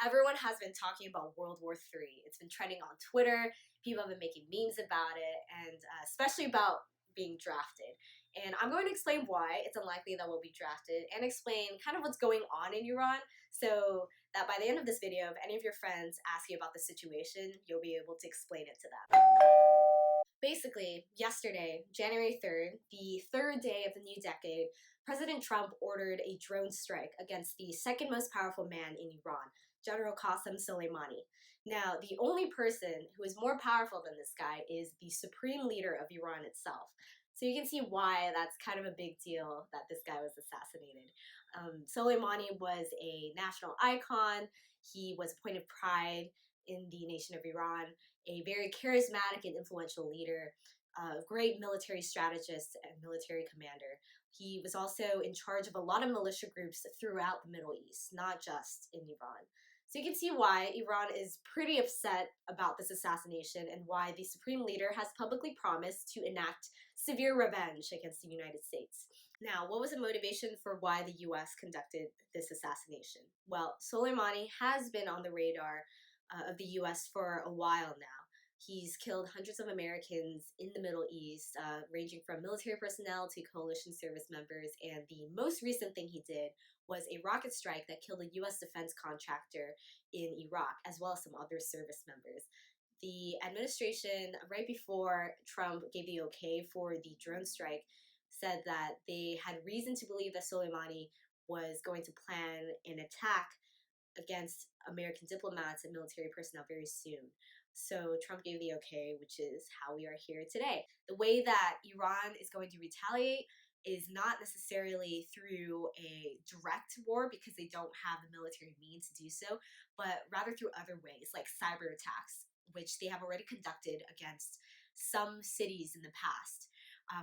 Everyone has been talking about World War III. It's been trending on Twitter. People have been making memes about it, and especially about being drafted. And I'm going to explain why it's unlikely that we'll be drafted and explain kind of what's going on in Iran so that by the end of this video, if any of your friends ask you about the situation, you'll be able to explain it to them. Basically, yesterday, January 3rd, the third day of the new decade, President Trump ordered a drone strike against the second most powerful man in Iran, General Qasem Soleimani. Now, the only person who is more powerful than this guy is the supreme leader of Iran itself. So you can see why that's kind of a big deal that this guy was assassinated. Soleimani was a national icon. He was a point of pride in the nation of Iran, a very charismatic and influential leader, a great military strategist and military commander. He was also in charge of a lot of militia groups throughout the Middle East, not just in Iran. So you can see why Iran is pretty upset about this assassination and why the supreme leader has publicly promised to enact severe revenge against the United States. Now, what was the motivation for why the US conducted this assassination? Well, Soleimani has been on the radar of the US for a while now. He's killed hundreds of Americans in the Middle East, ranging from military personnel to coalition service members, and the most recent thing he did was a rocket strike that killed a US defense contractor in Iraq, as well as some other service members. The administration, right before Trump gave the okay for the drone strike, said that they had reason to believe that Soleimani was going to plan an attack against American diplomats and military personnel very soon. So Trump gave the okay, which is how we are here today. The way that Iran is going to retaliate is not necessarily through a direct war because they don't have the military means to do so, but rather through other ways like cyber attacks, which they have already conducted against some cities in the past.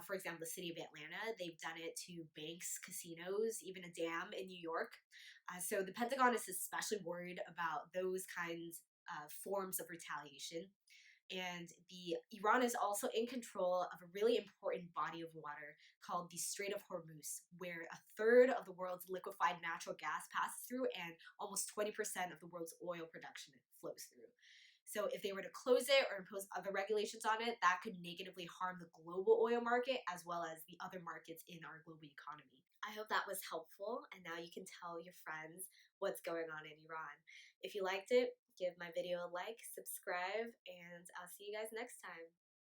For example, the city of Atlanta, they've done it to banks, casinos, even a dam in New York. So the Pentagon is especially worried about those kinds of forms of retaliation. And Iran is also in control of a really important body of water called the Strait of Hormuz, where a third of the world's liquefied natural gas passes through and almost 20% of the world's oil production flows through. So if they were to close it or impose other regulations on it, that could negatively harm the global oil market as well as the other markets in our global economy. I hope that was helpful, and now you can tell your friends what's going on in Iran. If you liked it, give my video a like, subscribe, and I'll see you guys next time.